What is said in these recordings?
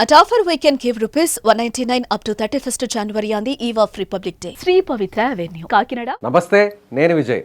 At offer we can give ₹199 up to 31st January on the eve of Republic Day. Sri Pavitra Avenue, Kakinada. నమస్తే, నేను విజయ్.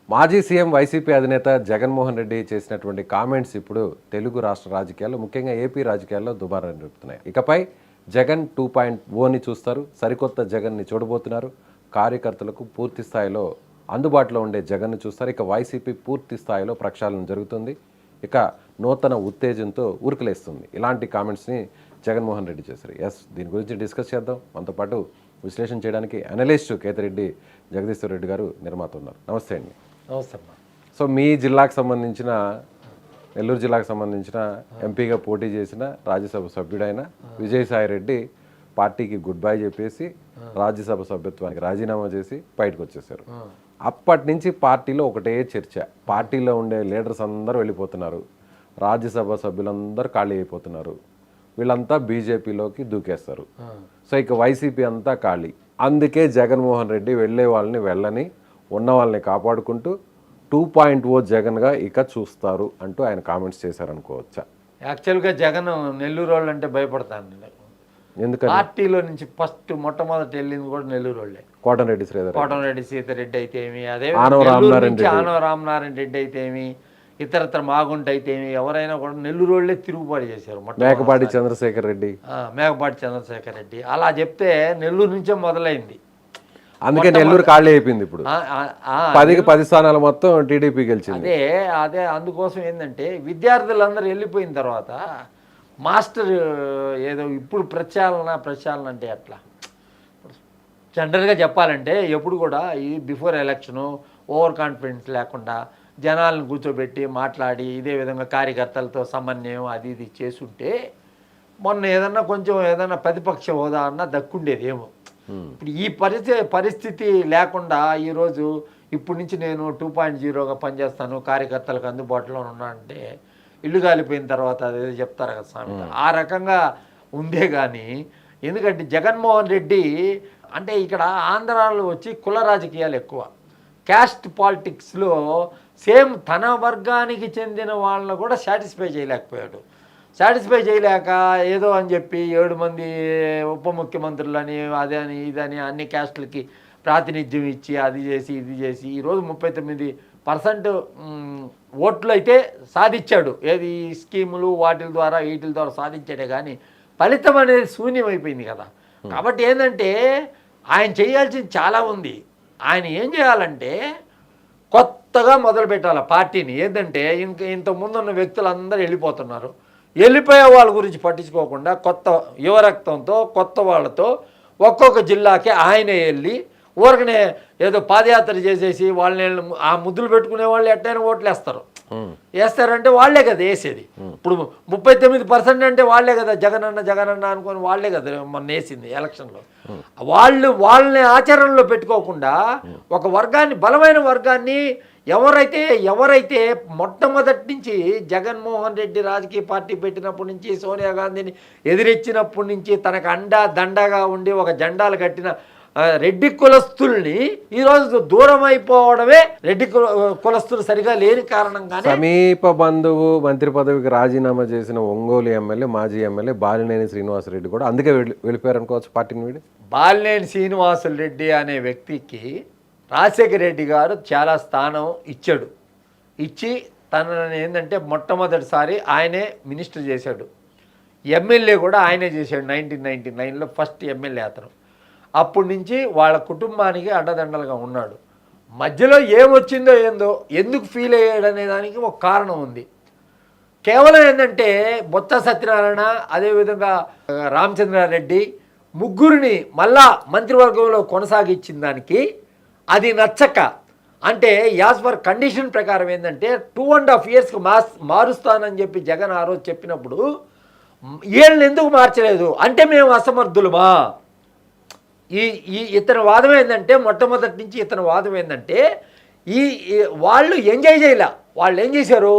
మాజీ CM YCP అధినేత జగన్మోహన్ రెడ్డి చేసినటువంటి comments ఇప్పుడు తెలుగు రాష్ట్ర రాజకీయాల్లో, ముఖ్యంగా ఏపీ రాజకీయాల్లో దుమారం రేపుతున్నాయి. ఇకపై జగన్ 2.0ని చూస్తారు, సరికొత్త జగన్ని చూడబోతున్నారు. కార్యకర్తలకు పూర్తి స్థాయిలో అందుబాటులో ఉండే జగన్ను చూస్తారు. ఇక వైసీపీ పూర్తి స్థాయిలో ప్రక్షాళన జరుగుతుంది. ఇక నూతన ఉత్తేజంతో ఉరుకులేస్తుంది. ఇలాంటి కామెంట్స్ని జగన్మోహన్ రెడ్డి చేశారు. దీని గురించి డిస్కస్ చేద్దాం. మనతో పాటు విశ్లేషణ చేయడానికి అనలిస్ట్ కేతిరెడ్డి జగదీశ్వర్ రెడ్డి గారు నిర్మాత ఉన్నారు. నమస్తే అండి. నమస్తే అమ్మా. సో మీ జిల్లాకు సంబంధించిన, నెల్లూరు జిల్లాకు సంబంధించిన ఎంపీగా పోటీ చేసిన రాజ్యసభ సభ్యుడైన విజయసాయి రెడ్డి పార్టీకి గుడ్ బై చెప్పేసి రాజ్యసభ సభ్యత్వానికి రాజీనామా చేసి బయటకు వచ్చేసారు. అప్పటి నుంచి పార్టీలో ఒకటే చర్చ. పార్టీలో ఉండే లీడర్స్ అందరూ వెళ్ళిపోతున్నారు, రాజ్యసభ సభ్యులందరూ ఖాళీ అయిపోతున్నారు, వీళ్ళంతా బీజేపీలోకి దూకేస్తారు. సో ఇక వైసీపీ అంతా ఖాళీ. అందుకే జగన్మోహన్ రెడ్డి వెళ్ళే వాళ్ళని వెళ్ళని, ఉన్న వాళ్ళని కాపాడుకుంటూ 2.0 జగన్గా ఇక చూస్తారు అంటూ ఆయన కామెంట్స్ చేశారనుకోవచ్చా? యాక్చువల్గా జగన్ నెల్లూరు వాళ్ళు అంటే భయపడతాను. ఎందుకంటే పార్టీలో నుంచి మొట్టమొదటి వెళ్ళింది కూడా నెల్లూరు వాళ్ళే. కోటంరెడ్డి సీతారెడ్డి అయితే ఏమి, అదే ఆనవ రామనారాయణ రెడ్డి అయితే ఏమి, ఇతరత్ర మాగుంట అయితే ఏమి, ఎవరైనా కూడా నెల్లూరు వాళ్ళే తిరుగుబాటు చేశారు. మేకపాటి చంద్రశేఖర్ రెడ్డి అలా చెప్తే నెల్లూరు నుంచే మొదలైంది. అందుకే నెల్లూరు ఖాళీ అయిపోయింది. ఇప్పుడు 10 స్థానాలు మొత్తం టీడీపీ గెలిచింది. అదే అందుకోసం ఏంటంటే విద్యార్థులందరూ వెళ్ళిపోయిన తర్వాత మాస్టర్ ఏదో ఇప్పుడు ప్రక్షాళన అంటే అట్లా జనరల్గా చెప్పాలంటే ఎప్పుడు కూడా ఈ బిఫోర్ ఎలక్షను ఓవర్ కాన్ఫిడెన్స్ లేకుండా జనాలను కూర్చోబెట్టి మాట్లాడి ఇదే విధంగా కార్యకర్తలతో సమన్వయం అది ఇది చేసుంటే మొన్న ఏదన్నా ప్రతిపక్ష హోదా అన్న దక్కుండేది ఏమో. ఇప్పుడు ఈ పరిస్థితి లేకుండా ఈరోజు ఇప్పటి నుంచి నేను 2.0గా పనిచేస్తాను, కార్యకర్తలకు అందుబాటులో ఉన్నానంటే ఇల్లు కాలిపోయిన తర్వాత అదేదో చెప్తారు కదా స్వామి, ఆ రకంగా ఉందే. కానీ ఎందుకంటే జగన్మోహన్ రెడ్డి అంటే ఇక్కడ ఆంధ్రాలో వచ్చి కుల రాజకీయాలు ఎక్కువ, క్యాస్ట్ పాలిటిక్స్లో సేమ్ తన వర్గానికి చెందిన వాళ్ళని కూడా సాటిస్ఫై చేయలేక ఏదో అని చెప్పి 7 మంది ఉప ముఖ్యమంత్రులని అదని ఇదని అన్ని క్యాస్టులకి ప్రాతినిధ్యం ఇచ్చి అది చేసి ఇది చేసి ఈరోజు 39% ఓట్లు అయితే సాధించాడు. ఏది స్కీములు వీటి ద్వారా సాధించాడే కానీ ఫలితం అనేది శూన్యమైపోయింది కదా. కాబట్టి ఏంటంటే ఆయన చేయాల్సింది చాలా ఉంది. ఆయన ఏం చేయాలంటే కొత్తగా మొదలు పెట్టాలి పార్టీని. ఏంటంటే ఇంతకుముందున్న వ్యక్తులందరూ వెళ్ళిపోతున్నారు, వెళ్ళిపోయే వాళ్ళ గురించి పట్టించుకోకుండా కొత్త యువరక్తంతో కొత్త వాళ్ళతో ఒక్కొక్క జిల్లాకి ఆయనే వెళ్ళి ఊరకనే ఏదో పాదయాత్ర చేసేసి వాళ్ళని ఆ ముద్దులు పెట్టుకునే వాళ్ళు ఎట్టైనా ఓట్లు వేస్తారంటే వాళ్ళే కదా వేసేది. ఇప్పుడు 39% అంటే వాళ్ళే కదా జగనన్న అనుకొని వాళ్ళే కదా మొన్న వేసింది ఎలక్షన్లో. వాళ్ళని ఆచరణలో పెట్టుకోకుండా ఒక వర్గాన్ని, బలమైన వర్గాన్ని ఎవరైతే మొట్టమొదటి నుంచి జగన్మోహన్ రెడ్డి రాజకీయ పార్టీ పెట్టినప్పటి నుంచి, సోనియా గాంధీని ఎదిరించినప్పటి నుంచి తనకు దండగా ఉండి ఒక జెండాలు కట్టిన రెడ్డి కులస్తుల్ని ఈరోజు దూరం అయిపోవడమే రెడ్డి కులస్తులు సరిగా లేని కారణంగానే సమీప బంధువు మంత్రి పదవికి రాజీనామా చేసిన ఒంగోలు ఎమ్మెల్యే, మాజీ ఎమ్మెల్యే బాలినేని శ్రీనివాసరెడ్డి కూడా అందుకే వెళ్ళిపోయారు అనుకోవచ్చు పార్టీని వీడి. బాలినేని శ్రీనివాసరెడ్డి అనే వ్యక్తికి రాజశేఖర రెడ్డి గారు చాలా స్థానం ఇచ్చి తనని ఏంటంటే మొట్టమొదటిసారి ఆయనే మినిస్టర్ చేశాడు. ఎమ్మెల్యే కూడా ఆయనే చేశాడు. 1999లో ఫస్ట్ ఎమ్మెల్యే అతను. అప్పటి నుంచి వాళ్ళ కుటుంబానికి అండదండలుగా ఉన్నాడు. మధ్యలో ఏమొచ్చిందో ఏందో ఎందుకు ఫీల్ అయ్యాడు అనే దానికి ఒక కారణం ఉంది. కేవలం ఏంటంటే బొత్స సత్యనారాయణ, అదేవిధంగా రామచంద్రారెడ్డి ముగ్గురిని మళ్ళా మంత్రివర్గంలో కొనసాగించిన దానికి అది నచ్చక, అంటే యాజ్ పర్ కండిషన్ ప్రకారం ఏంటంటే 2.5 yearsకి మారుస్తానని చెప్పి జగన్ ఆ రోజు చెప్పినప్పుడు వీళ్ళని ఎందుకు మార్చలేదు అంటే మేము అసమర్థులమా? ఇతని వాదం ఏంటంటే మొట్టమొదటి నుంచి ఇతని వాదం ఏంటంటే వాళ్ళు ఎంజాయ్ చేయలే. వాళ్ళు ఏం చేశారు,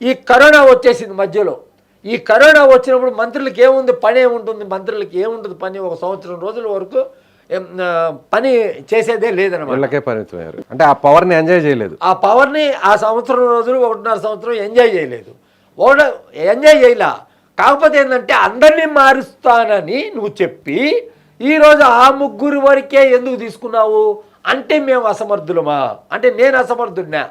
ఈ కరోనా వచ్చేసింది మధ్యలో. ఈ కరోనా వచ్చినప్పుడు మంత్రులకి ఏముంది పని, ఏముంటుంది మంత్రులకి ఏముంటుంది పని, 1 సంవత్సరం రోజుల వరకు పని చేసేదే లేదన్నమాట. అంటే ఆ పవర్ని ఎంజాయ్ చేయలేదు. ఆ పవర్ని ఆ సంవత్సరం రోజులు 1.5 సంవత్సరం ఎంజాయ్ చేయలేదు. ఎంజాయ్ చేయలే. కాకపోతే ఏంటంటే అందరినీ మారుస్తానని నువ్వు చెప్పి ఈరోజు ఆ ముగ్గురు వరకే ఎందుకు తీసుకున్నావు అంటే మేము అసమర్థులమా, అంటే నేను అసమర్థుడినా,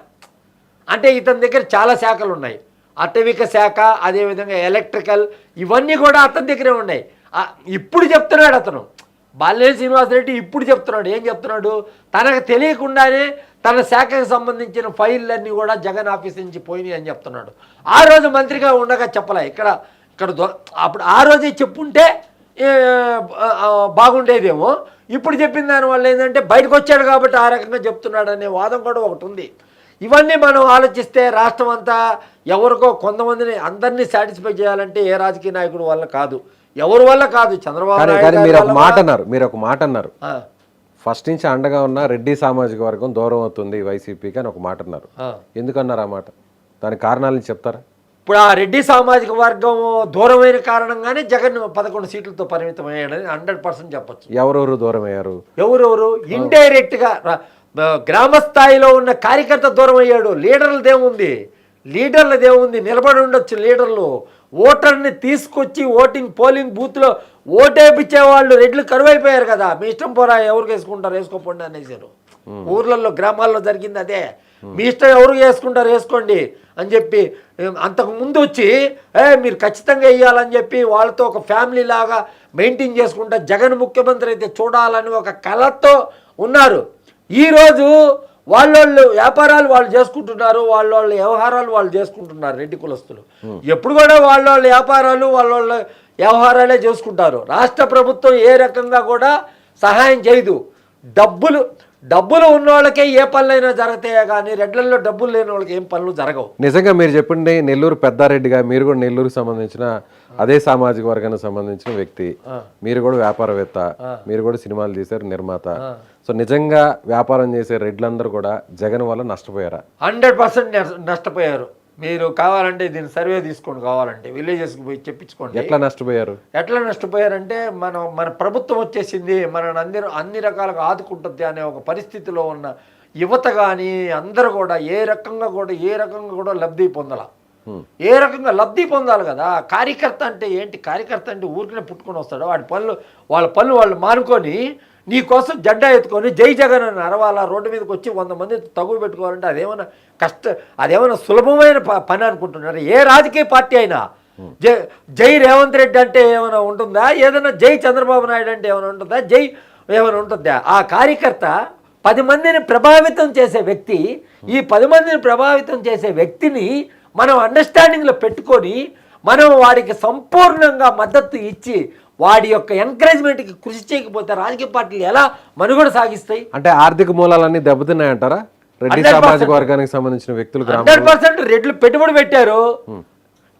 అంటే ఇతని దగ్గర చాలా శాఖలు ఉన్నాయి, అటవిక శాఖ, అదేవిధంగా ఎలక్ట్రికల్, ఇవన్నీ కూడా అతని దగ్గరే ఉన్నాయి. ఇప్పుడు చెప్తున్నాడు అతను, బాలినేని శ్రీనివాసరెడ్డి ఇప్పుడు చెప్తున్నాడు. ఏం చెప్తున్నాడు? తనకు తెలియకుండానే తన శాఖకు సంబంధించిన ఫైళ్ళన్నీ కూడా జగన్ ఆఫీస్ నుంచి పోయినాయి అని చెప్తున్నాడు. ఆ రోజు మంత్రిగా ఉండగా చెప్పలే. ఇక్కడ అప్పుడు ఆ రోజే చెప్పుంటే బాగుండేదేమో. ఇప్పుడు చెప్పిన దానివల్ల ఏంటంటే బయటకు వచ్చాడు కాబట్టి ఆ రకంగా చెప్తున్నాడు అనే వాదం కూడా ఒకటి ఉంది. ఇవన్నీ మనం ఆలోచిస్తే రాష్ట్రం అంతా ఎవరికో కొంతమందిని అందరినీ సాటిస్ఫై చేయాలంటే ఏ రాజకీయ నాయకుడు వల్ల కాదు, ఎవరి వల్ల కాదు. చంద్రబాబు నాయుడు మీరు ఒక మాట అన్నారు, ఫస్ట్ నుంచి అండగా ఉన్న రెడ్డి సామాజిక వర్గం దూరం అవుతుంది వైసీపీకి అని ఒక మాట అన్నారు. ఎందుకన్నారు ఆ మాట? దానికి కారణాలను చెప్తారా? ఇప్పుడు ఆ రెడ్డి సామాజిక వర్గం దూరమైన కారణంగానే జగన్ 11 సీట్లతో పరిమితం అయ్యాడని 100% చెప్పచ్చు. ఎవరెవరు దూరం అయ్యారు? ఎవరెవరు ఇండైరెక్ట్ గా గ్రామ స్థాయిలో ఉన్న కార్యకర్త దూరం అయ్యాడు. లీడర్లదేముంది నిలబడి ఉండొచ్చు. లీడర్లు ఓటర్ని తీసుకొచ్చి పోలింగ్ బూత్లో ఓటేపించే వాళ్ళు రెడ్లు కరువైపోయారు కదా. మీ ఇష్టం పోరా, ఎవరికి వేసుకుంటారు వేసుకోండి అనేసారు. ఊర్లలో గ్రామాల్లో జరిగింది అదే. మీ ఇష్టం ఎవరు వేసుకుంటారు వేసుకోండి అని చెప్పి అంతకు ముందు వచ్చి మీరు ఖచ్చితంగా వేయాలని చెప్పి వాళ్ళతో ఒక ఫ్యామిలీ లాగా మెయింటైన్ చేసుకుంటా జగన్ ముఖ్యమంత్రి అయితే చూడాలని ఒక కళతో ఉన్నారు. ఈరోజు వాళ్ళ వ్యాపారాలు వాళ్ళు చేసుకుంటున్నారు, వాళ్ళ వ్యవహారాలు వాళ్ళు చేసుకుంటున్నారు. రెడ్డి కులస్తులు ఎప్పుడు కూడా వాళ్ళ వ్యాపారాలు వాళ్ళ వ్యవహారాలే చేసుకుంటారు. రాష్ట్ర ప్రభుత్వం ఏ రకంగా కూడా సహాయం చేయదు. డబ్బులు ఉన్న వాళ్ళకే ఏ పనులైనా జరుగుతాయే కానీ రెడ్లలో డబ్బులు లేని వాళ్ళకి ఏం పనులు జరగవు. నిజంగా మీరు చెప్పండి, నెల్లూరు పెద్దారెడ్డిగా మీరు కూడా నెల్లూరుకు సంబంధించిన అదే సామాజిక వర్గానికి సంబంధించిన వ్యక్తి, మీరు కూడా వ్యాపారవేత్త, మీరు కూడా సినిమాలు తీశారు, నిర్మాత. సో నిజంగా వ్యాపారం చేసే రెడ్లందరూ కూడా జగన్ వల్ల నష్టపోయారా? 100% నష్టపోయారు. మీరు కావాలంటే దీన్ని సర్వే తీసుకోండి, కావాలంటే విలేజెస్కి పోయి చెప్పించుకోండి. ఎట్లా నష్టపోయారంటే మన ప్రభుత్వం వచ్చేసింది, మన అన్ని రకాలుగా ఆదుకుంటుంది అనే ఒక పరిస్థితిలో ఉన్న యువత కానీ అందరూ కూడా ఏ రకంగా కూడా లబ్ధి పొందాల. ఏ రకంగా లబ్ధి పొందాలి కదా. కార్యకర్త అంటే ఏంటి? కార్యకర్త అంటే ఊరికనే పుట్టుకొని వస్తాడు. వాళ్ళ పనులు వాళ్ళు మానుకొని నీ కోసం జెండా ఎత్తుకొని జై జగన్ అని అరవాలా, రోడ్డు మీదకి వచ్చి 100 మంది తగువ పెట్టుకోవాలంటే అదేమైనా సులభమైన పని అనుకుంటున్నారు? ఏ రాజకీయ పార్టీ అయినా జై రేవంత్ రెడ్డి అంటే ఏమైనా ఉంటుందా? ఏదైనా జై చంద్రబాబు నాయుడు అంటే ఏమైనా ఉంటుందా? జై ఏమైనా ఉంటుందా? ఆ కార్యకర్త 10 మందిని ప్రభావితం చేసే వ్యక్తి. ఈ 10 మందిని ప్రభావితం చేసే వ్యక్తిని మనం అండర్స్టాండింగ్లో పెట్టుకొని మనం వాడికి సంపూర్ణంగా మద్దతు ఇచ్చి వాడి యొక్క ఎంకరేజ్మెంట్కి కృషి చేయకపోతే రాజకీయ పార్టీలు ఎలా మనుగడ సాగిస్తాయి? అంటే ఆర్థిక మూలాలన్నీ దెబ్బతిన్నాయంటారా? రెడ్డి సామాజిక వర్గానికి సంబంధించిన వ్యక్తులు 100% రెడ్లు పెట్టుబడి పెట్టారు.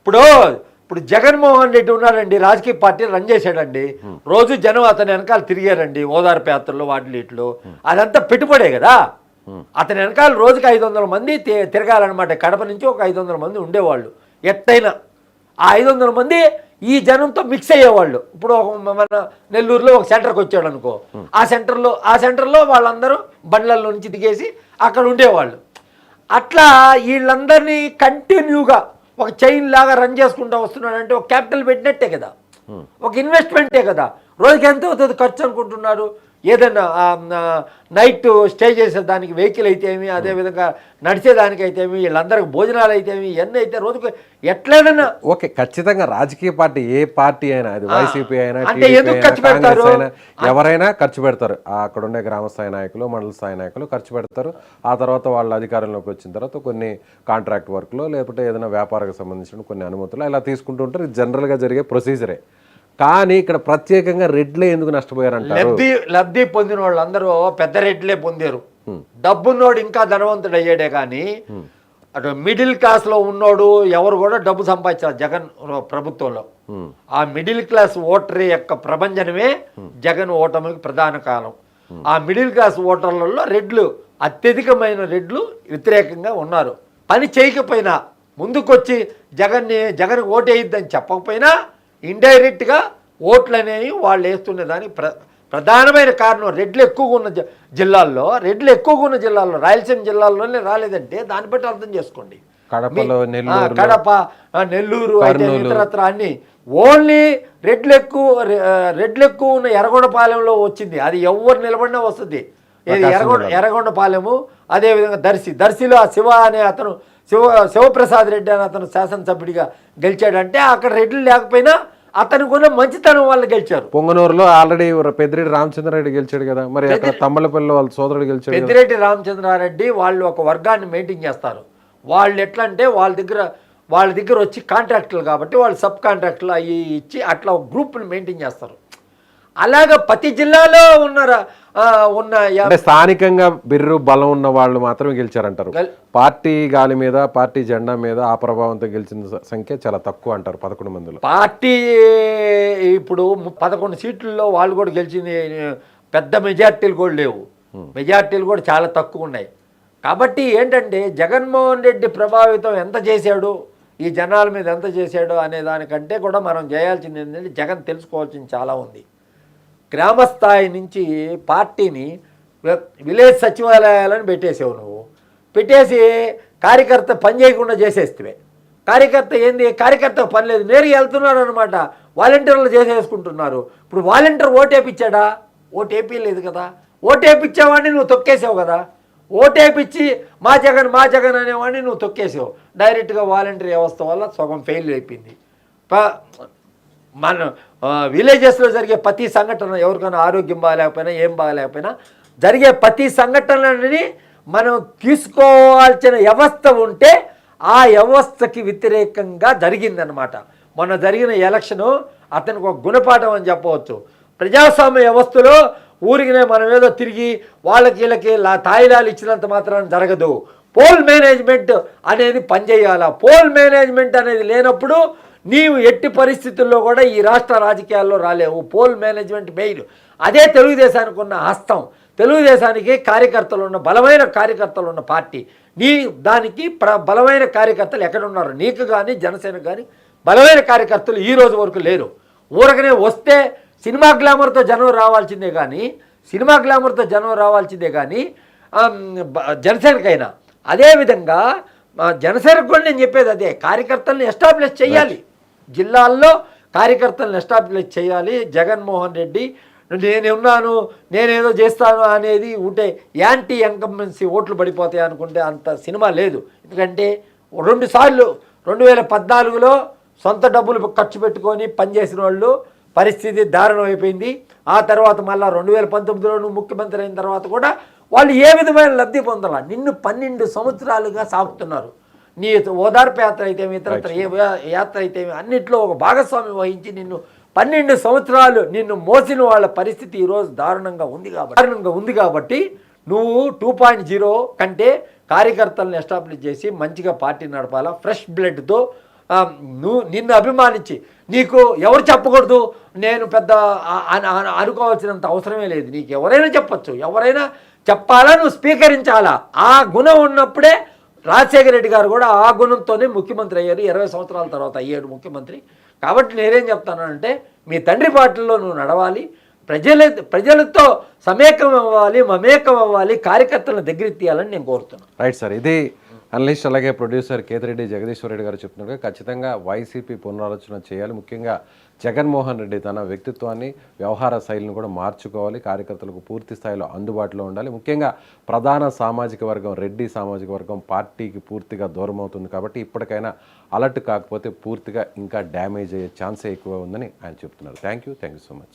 ఇప్పుడు జగన్మోహన్ రెడ్డి ఉన్నారండి, రాజకీయ పార్టీ రన్ చేశాడండి, రోజు జనం అతని వెనకాల తిరిగారండి, ఓదార్పు యాత్రలు వాటిలో. అదంతా పెట్టుబడే కదా. అతని వెనకాల రోజుకి 500 మంది తిరగాలన్నమాట. కడప నుంచి ఒక 500 మంది ఉండేవాళ్ళు. ఎట్టయినా ఆ 500 మంది ఈ జనంతో మిక్స్ అయ్యేవాళ్ళు. ఇప్పుడు మన నెల్లూరులో ఒక సెంటర్కి వచ్చాడు అనుకో, ఆ సెంటర్లో వాళ్ళందరూ బండ్లలో నుంచి దిగేసి అక్కడ ఉండేవాళ్ళు. అట్లా వీళ్ళందరినీ కంటిన్యూగా ఒక చైన్ లాగా రన్ చేసుకుంటూ వస్తున్నాడంటే ఒక క్యాపిటల్ పెట్టినట్టే కదా, ఒక ఇన్వెస్ట్మెంటే కదా. రోజుకి ఎంత అవుతుంది ఖర్చు అనుకుంటున్నారు? ఏదైనా నైట్ స్టే చేసేదానికి వెహికల్ అయితేమి, అదేవిధంగా నడిచేదానికి అయితేమి, వీళ్ళందరికి భోజనాలు అయితేమి, ఇవన్నీ అయితే రోజుకు ఎట్లయినా ఓకే. ఖచ్చితంగా రాజకీయ పార్టీ ఏ పార్టీ అయినా, అది వైసీపీ అయినా, అంటే ఎందుకు ఖర్చు పెడతారు? ఎవరైనా ఖర్చు పెడతారు. అక్కడ ఉండే గ్రామ స్థాయి నాయకులు, మండల స్థాయి నాయకులు ఖర్చు పెడతారు. ఆ తర్వాత వాళ్ళ అధికారంలోకి వచ్చిన తర్వాత కొన్ని కాంట్రాక్ట్ వర్క్లో లేకపోతే ఏదైనా వ్యాపారానికి సంబంధించిన కొన్ని అనుమతులు ఇలా తీసుకుంటూ ఉంటారు. ఇది జనరల్గా జరిగే ప్రొసీజరే. కానీ ఇక్కడ ప్రత్యేకంగా రెడ్లే ఎందుకు నష్టపోయారంటారు? లబ్ధి పొందిన వాళ్ళందరూ పెద్ద రెడ్లే పొందారు. డబ్బున్నోడు ఇంకా ధనవంతుడు అయ్యాడే కానీ అటు మిడిల్ క్లాస్ లో ఉన్నోడు ఎవరు కూడా డబ్బు సంపాదించారు జగన్ ప్రభుత్వంలో. ఆ మిడిల్ క్లాస్ ఓటర్ యొక్క ప్రభంజనమే జగన్ ఓటమికి ప్రధాన కారణం. ఆ మిడిల్ క్లాస్ ఓటర్లలో రెడ్లు అత్యధికమైన రెడ్లు వ్యతిరేకంగా ఉన్నారు. పని చేయకపోయినా ముందుకొచ్చి జగన్ ఓటేయిద్దని చెప్పకపోయినా ఇండైరెక్ట్గా ఓట్లు అనేవి వాళ్ళు వేస్తున్న దానికి ప్రధానమైన కారణం రెడ్లు ఎక్కువగా ఉన్న జిల్లాల్లో రాయలసీమ జిల్లాల్లోనే రాలేదంటే దాన్ని బట్టి అర్థం చేసుకోండి. కడపలో, నెల్లూరులో, కడప, నెల్లూరు అయితే ఇతరత్ర అన్ని ఓన్లీ రెడ్లు ఎక్కువ ఉన్న ఎర్రగొండపాలెంలో వచ్చింది. అది ఎవరు నిలబడినా వస్తుంది. ఏది ఎర్రగొండపాలెము, అదేవిధంగా దర్శిలో శివ అనే అతను శివప్రసాద్ రెడ్డి అని అతను శాసనసభ్యుడిగా గెలిచాడంటే అక్కడ రెడ్లు లేకపోయినా అతను కూడా మంచితనం వాళ్ళు గెలిచారు. పొంగనూరులో ఆల్రెడీ పెద్దిరెడ్డి రామచంద్రారెడ్డి గెలిచాడు కదా, మరి అక్కడ తమ్మలపల్లిలో వాళ్ళ సోదరుడు గెలిచాడు. పెద్దిరెడ్డి రామచంద్రారెడ్డి వాళ్ళు ఒక వర్గాన్ని మెయింటైన్ చేస్తారు. వాళ్ళు ఎట్లా అంటే వాళ్ళ దగ్గర వచ్చి కాంట్రాక్టులు కాబట్టి వాళ్ళు సబ్ కాంట్రాక్టులు అవి ఇచ్చి అట్లా ఒక గ్రూప్ని మెయింటైన్ చేస్తారు. అలాగా ప్రతి జిల్లాలో ఉన్న స్థానికంగా బిర్రు బలం ఉన్న వాళ్ళు మాత్రమే గెలిచారంటారు. పార్టీ గాలి మీద, పార్టీ జెండా మీద ఆ ప్రభావంతో గెలిచిన సంఖ్య చాలా తక్కువ అంటారు 11 మందిలో. పార్టీ ఇప్పుడు 11 సీట్లలో వాళ్ళు కూడా గెలిచింది పెద్ద మెజార్టీలు కూడా లేవు. మెజార్టీలు కూడా చాలా తక్కువ ఉన్నాయి. కాబట్టి ఏంటంటే జగన్మోహన్ రెడ్డి ప్రభావితం ఎంత చేశాడు, ఈ జనాల మీద ఎంత చేశాడు అనే దానికంటే కూడా మనం చేయాల్సింది ఏంటంటే జగన్ తెలుసుకోవాల్సింది చాలా ఉంది. గ్రామస్థాయి నుంచి పార్టీని విలేజ్ సచివాలయాలను పెట్టేసావు నువ్వు. పెట్టేసి కార్యకర్త పని చేయకుండా చేసేస్తే కార్యకర్త ఏంది, కార్యకర్తకు పని లేదు, నేరుగా వెళ్తున్నారు అనమాట. వాలంటీర్లు చేసేసుకుంటున్నారు. ఇప్పుడు వాలంటీర్ ఓటేపిచ్చాడా? ఓటేపీయలేదు కదా. ఓటేపిచ్చేవాడిని నువ్వు తొక్కేసావు కదా. ఓటేపిచ్చి మా జగన్ అనేవాడిని నువ్వు తొక్కేసావు. డైరెక్ట్గా వాలంటీర్ వ్యవస్థ వల్ల సగం ఫెయిల్ అయిపోయింది. మన విలేజెస్లో జరిగే ప్రతి సంఘటన, ఎవరికైనా ఆరోగ్యం బాగాలేకపోయినా ఏం బాగాలేకపోయినా జరిగే ప్రతి సంఘటనని మనం తీసుకోవాల్సిన వ్యవస్థ ఉంటే ఆ వ్యవస్థకి వ్యతిరేకంగా జరిగిందనమాట. మొన్న జరిగిన ఎలక్షను అతనికి ఒక గుణపాఠం అని చెప్పవచ్చు. ప్రజాస్వామ్య వ్యవస్థలో ఊరికినే మనం ఏదో తిరిగి వీళ్ళకి తాయిలాలు ఇచ్చినంత మాత్రాన జరగదు. పోల్ మేనేజ్మెంట్ అనేది పనిచేయాలా. పోల్ మేనేజ్మెంట్ అనేది లేనప్పుడు నీవు ఎట్టి పరిస్థితుల్లో కూడా ఈ రాష్ట్ర రాజకీయాల్లో రాలేవు. Poll management main. అదే తెలుగుదేశానికి ఉన్న హస్తం. తెలుగుదేశానికి బలమైన కార్యకర్తలు ఉన్న పార్టీ. దానికి బలమైన కార్యకర్తలు ఎక్కడున్నారు? నీకు కానీ జనసేనకు కానీ బలమైన కార్యకర్తలు ఈ రోజు వరకు లేరు. ఊరకనే వస్తే సినిమా గ్లామర్తో జనం రావాల్సిందే కానీ జనసేనకైనా అదేవిధంగా జనసేనకు కూడా నేను చెప్పేది అదే, కార్యకర్తలను ఎస్టాబ్లిష్ చేయాలి. జిల్లాల్లో కార్యకర్తలను ఎస్టాబ్లిష్ చేయాలి. జగన్మోహన్ రెడ్డి నేనున్నాను, నేనేదో చేస్తాను అనేది ఉంటే యాంటీ ఇన్కంబెన్సీ ఓట్లు పడిపోతాయి అనుకుంటే అంత సినిమా లేదు. ఎందుకంటే 2 సార్లు 2014లో సొంత డబ్బులు ఖర్చు పెట్టుకొని పనిచేసిన వాళ్ళు పరిస్థితి దారుణం అయిపోయింది. ఆ తర్వాత మళ్ళీ 2019లో నువ్వు ముఖ్యమంత్రి అయిన తర్వాత కూడా వాళ్ళు ఏ విధమైన లబ్ధి పొందాల? నిన్ను 12 సంవత్సరాలుగా సాగుతున్నారు. నీ ఓదార్పు యాత్ర అయితే ఇతరత్ర ఏ యాత్ర అయితే అన్నింటిలో ఒక భాగస్వామి వహించి నిన్ను 12 సంవత్సరాలు నిన్ను మోసిన వాళ్ళ పరిస్థితి ఈరోజు దారుణంగా ఉంది కాబట్టి నువ్వు 2.0 కంటే కార్యకర్తలను ఎస్టాబ్లిష్ చేసి మంచిగా పార్టీ నడపాలా. ఫ్రెష్ బ్లడ్తో నిన్ను అభిమానించి, నీకు ఎవరు చెప్పకూడదు నేను పెద్ద అనుకోవాల్సినంత అవసరమే లేదు. నీకు ఎవరైనా చెప్పచ్చు, ఎవరైనా చెప్పాలా, నువ్వు స్వీకరించాలా. ఆ గుణం ఉన్నప్పుడే రాజశేఖర రెడ్డి గారు కూడా ఆ గుణంతోనే ముఖ్యమంత్రి అయ్యారు. 20 సంవత్సరాల తర్వాత అయ్యాడు ముఖ్యమంత్రి. కాబట్టి నేనేం చెప్తానంటే మీ తండ్రి బాటల్లో నువ్వు నడవాలి, ప్రజలతో మమేకం అవ్వాలి, కార్యకర్తలను దగ్గర తీయాలని నేను కోరుతున్నాను. రైట్ సార్, ఇది అనలిస్ట్ అలాగే ప్రొడ్యూసర్ కేతిరెడ్డి జగదీశ్వర్ రెడ్డి గారు చెప్తున్నట్టుగా ఖచ్చితంగా వైసీపీ పునరాలోచన చేయాలి. ముఖ్యంగా జగన్మోహన్ రెడ్డి తన వ్యక్తిత్వాన్ని, వ్యవహార శైలిని కూడా మార్చుకోవాలి. కార్యకర్తలకు పూర్తి స్థాయిలో అందుబాటులో ఉండాలి. ముఖ్యంగా ప్రధాన సామాజిక వర్గం, రెడ్డి సామాజిక వర్గం పార్టీకి పూర్తిగా దూరం అవుతుంది. కాబట్టి ఇప్పటికైనా అలర్ట్ కాకపోతే పూర్తిగా ఇంకా డ్యామేజ్ అయ్యే ఛాన్సే ఎక్కువ ఉందని ఆయన చెప్తున్నారు. Thank you so much.